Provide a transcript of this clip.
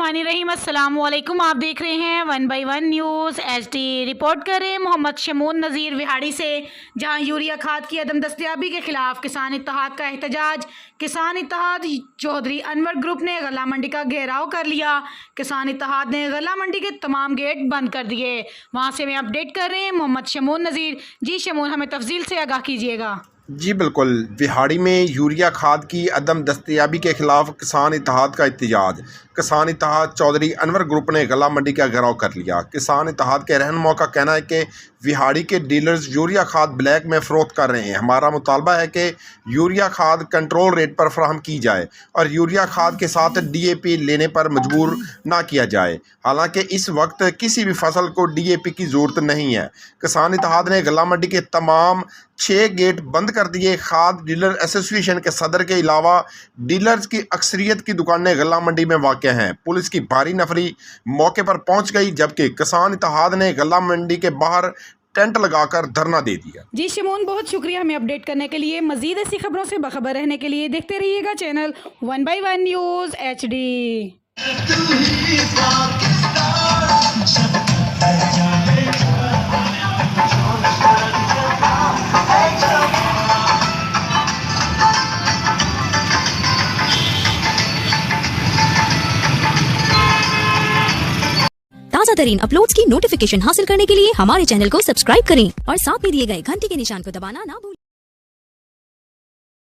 बिस्मिल्लाहिर्रहमानिर्रहीम। अस्सलामुअलैकुम। आप देख रहे हैं 1 बाई 1 न्यूज़ HD। रिपोर्ट कर रहे हैं मोहम्मद शमून नज़ीर विहाड़ी से, जहां यूरिया खाद की अदम दस्तयाबी के खिलाफ किसान इत्तेहाद का एहतजाज। किसान इत्तेहाद चौधरी अनवर ग्रुप ने गल्ला मंडी का घेराव कर लिया। किसान इत्तेहाद ने गल्ला मंडी के तमाम गेट बंद कर दिए। वहां से हमें अपडेट कर रहे हैं मोहम्मद शमून नज़ीर। जी शमून, हमें तफसील से आगाह कीजिएगा। जी बिल्कुल, विहाड़ी में यूरिया खाद की अदम दस्तयाबी के खिलाफ किसान इत्तेहाद का एहतजाज। किसान इत्तेहाद चौधरी अनवर ग्रुप ने गला मंडी का घेराव कर लिया। किसान इत्तेहाद के रहनुमाओं का कहना है कि विहाड़ी के डीलर्स यूरिया खाद ब्लैक में फ़रोख्त कर रहे हैं। हमारा मुतालबा है कि यूरिया खाद कंट्रोल रेट पर फराहम की जाए और यूरिया खाद के साथ DAP लेने पर मजबूर ना किया जाए। हालांकि इस वक्त किसी भी फसल को DAP की ज़रूरत नहीं है। किसान इत्तेहाद ने गला मंडी के तमाम 6 गेट बंद कर दिए। खाद डीलर एसोसिएशन के सदर के अलावा डीलर्स की अक्सरियत की दुकानें गला मंडी में वाक़ हैं। पुलिस की भारी नफरी मौके पर पहुंच गई, जबकि किसान इत्तेहाद ने गला मंडी के बाहर टेंट लगाकर धरना दे दिया। जी शमून, बहुत शुक्रिया हमें अपडेट करने के लिए। मजीद ऐसी खबरों से बाखबर रहने के लिए देखते रहिएगा चैनल 1 बाई 1 न्यूज़ HD। ताज़ा तरीन अपलोड्स की नोटिफिकेशन हासिल करने के लिए हमारे चैनल को सब्सक्राइब करें और साथ में दिए गए घंटी के निशान को दबाना ना भूलें।